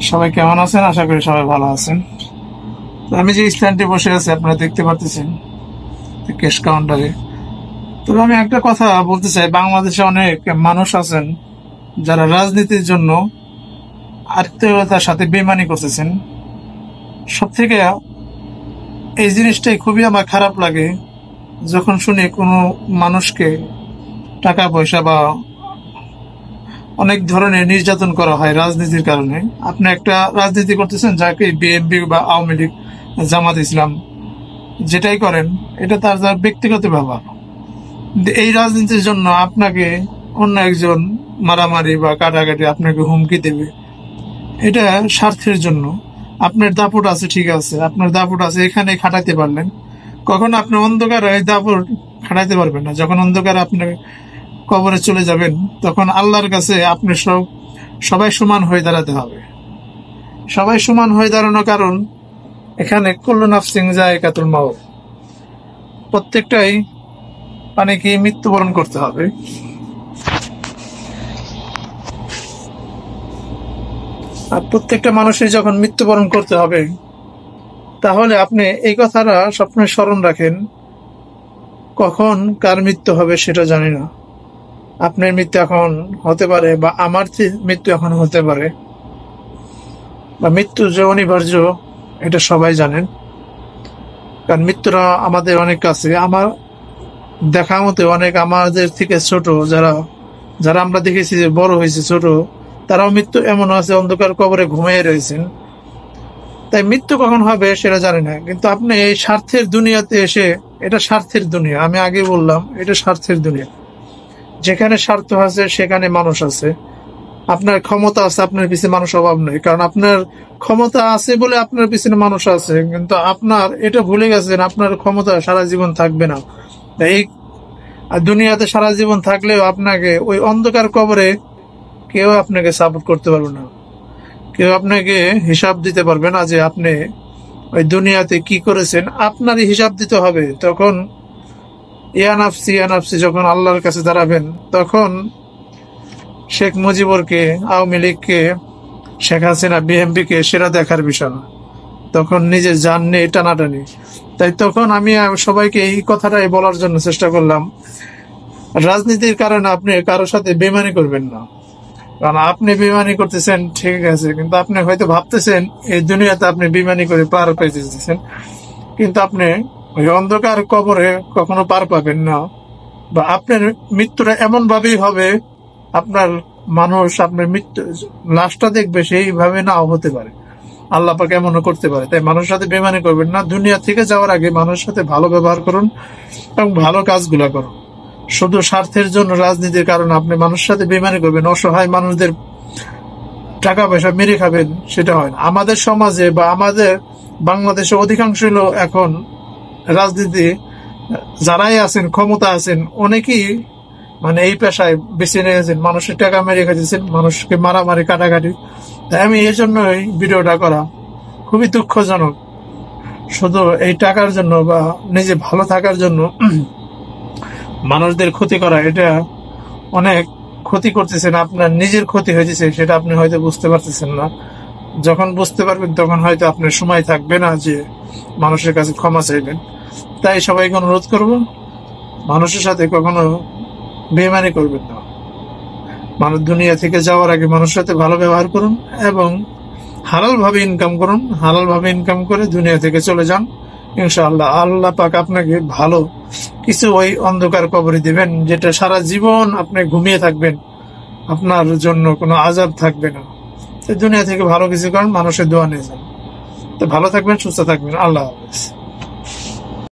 সবাই কেমন আছেন? আশা করি সবাই ভালো আছেন। তো আমি যে স্ট্যান্ডে বসে আছি আপনারা দেখতে পারতেছেন ক্যাশ কাউন্টারে। তবে আমি একটা কথা বলতে চাই, বাংলাদেশে অনেক মানুষ আছেন যারা রাজনীতির জন্য আত্মীয়তার সাথে বেইমানি করতেছেন। সব থেকে এই জিনিসটাই খুবই আমার খারাপ লাগে যখন শুনি কোনো মানুষকে টাকা পয়সা বা অনেক ধরনের নির্যাতন করা হয় রাজনীতির কারণে। আপনি একটা রাজনীতি করতেছেন, যাকে বিএনপি বা আওয়ামী লীগ, জামাত ইসলাম যেটাই করেন, এটা তার যার ব্যক্তিগত ব্যাপার। কিন্তু এই রাজনীতির জন্য আপনাকে অন্য একজন মারামারি বা কাটাকাটি আপনাকে হুমকি দেবে, এটা স্বার্থের জন্য। আপনার দাপট আছে, ঠিক আছে, আপনার দাপট আছে, এখানে খাটাইতে পারলেন। কখন আপনি অন্ধকারে এই দাপট খাটাইতে পারবেন না। যখন অন্ধকারে আপনি কবরে চলে যাবেন, তখন আল্লাহর কাছে আপনি সবাই সমান হয়ে দাঁড়াতে হবে। সবাই সমান হয়ে দাঁড়ানোর কারণ, এখানে কুল্লু নাফসিন যায়কাতুল মাউত, প্রত্যেকটাই মানে কি মৃত্যুবরণ করতে হবে। আর প্রত্যেকটা মানুষের যখন মৃত্যুবরণ করতে হবে, তাহলে আপনি এই কথাটা সবসময় স্মরণ রাখেন, কখন কার মৃত্যু হবে সেটা জানি না। আপনার মৃত্যু এখন হতে পারে, বা আমার মৃত্যু এখন হতে পারে, বা মৃত্যু যে অনিবার্য এটা সবাই জানেন। কারণ মৃত্যুরা আমাদের অনেক কাছে। আমার দেখা মতে অনেক আমাদের থেকে ছোট যারা যারা আমরা দেখেছি যে বড় হয়েছে ছোট, তারাও মৃত্যু এমন আছে অন্ধকার কবরে ঘুমিয়ে রয়েছেন। তাই মৃত্যু কখন হবে সেটা জানি না। কিন্তু আপনি এই স্বার্থের দুনিয়াতে এসে, এটা স্বার্থের দুনিয়া, আমি আগে বললাম এটা স্বার্থের দুনিয়া। যেখানে স্বার্থ আছে সেখানে মানুষ আছে। আপনার ক্ষমতা আছে, আপনার পিছনে মানুষ অভাব নেই। কারণ আপনার ক্ষমতা আছে বলে আপনার পিছনে মানুষ আছে, কিন্তু আপনার এটা ভুলে গেছেন আপনার ক্ষমতা সারা জীবন থাকবে না। এই দুনিয়াতে সারা জীবন থাকলেও আপনাকে ওই অন্ধকার কবরে কেউ আপনাকে সাপোর্ট করতে পারবে না। কেউ আপনাকে হিসাব দিতে পারবে না যে আপনি ওই দুনিয়াতে কি করেছেন। আপনারই হিসাব দিতে হবে। তখন ইয়ানাফসি ইয়ানাফসি যখন আল্লাহর কাছে দাঁড়াবেন, তখন শেখ মুজিবুরকে, আওয়ামী লীগকে, শেখ হাসিনা, বিএনপিকে সেটা দেখার বিষয় না। তখন নিজের জান নিয়ে টানাটানি। তাই তখন আমি সবাইকে এই কথাটাই বলার জন্য চেষ্টা করলাম, রাজনীতির কারণে আপনি কারোর সাথে বেইমানি করবেন না। কারণ আপনি বেইমানি করতেছেন ঠিক আছে, কিন্তু আপনি হয়তো ভাবতেছেন এই দুনিয়াতে আপনি বেইমানি করে পার পেয়ে যেতেছেন, কিন্তু আপনি ওই অন্ধকার কবরে কখনো পার পাবেন না। বা আপনার মৃত্যুটা এমন ভাবেই হবে, আপনার মানুষ আপনার মৃত্যু লাশটা দেখবে সেইভাবে নাও হতে পারে, আল্লাহ পাক এমনও করতে পারে। তাই মানুষের সাথে বেইমানি করবেন না। দুনিয়া থেকে যাওয়ার আগে মানুষের সাথে ভালো ব্যবহার করুন এবং ভালো কাজগুলা করুন। শুধু স্বার্থের জন্য রাজনীতির কারণে আপনি মানুষের সাথে বেইমানি করবেন, অসহায় মানুষদের টাকা পয়সা মেরে খাবেন, সেটা হয় না। আমাদের সমাজে বা আমাদের বাংলাদেশে অধিকাংশ লোক এখন রাজনীতি যারাই আছেন, ক্ষমতা আছেন, অনেকেই মানে এই পেশায় বেছে নিয়েছেন, মানুষের টাকা মেরে খাইতেছেন, মানুষকে মারামারি কাটাকাটি। তাই আমি এই জন্য এই ভিডিওটা করা। খুবই দুঃখজনক, শুধু এই টাকার জন্য বা নিজে ভালো থাকার জন্য মানুষদের ক্ষতি করা, এটা অনেক ক্ষতি করতেছেন। আপনার নিজের ক্ষতি হয়েছে, সেটা আপনি হয়তো বুঝতে পারতেছেন না। যখন বুঝতে পারবেন তখন হয়তো আপনার সময় থাকবে না যে মানুষের কাছে ক্ষমা চাইবেন। তাই সবাইকে অনুরোধ করব, মানুষের সাথে কখনো বেইমানি করবেন না। মানুষ দুনিয়া থেকে যাওয়ার আগে মানুষের সাথে ভালো ব্যবহার করুন এবং হালাল ভাবে ইনকাম করুন। হালাল ভাবে ইনকাম করে দুনিয়া থেকে চলে যান। ইনশাআল্লাহ আল্লাহ পাক আপনাকে ভালো কিছু ওই অন্ধকার কবরে দিবেন, যেটা সারা জীবন আপনি ঘুমিয়ে থাকবেন, আপনার জন্য কোনো আযাব থাকবে না। দুনিয়া থেকে ভালো কিছু করেন, মানুষের দোয়া নিয়ে যান। তো ভালো থাকবেন, সুস্থ থাকবেন। আল্লাহ হাফেজ।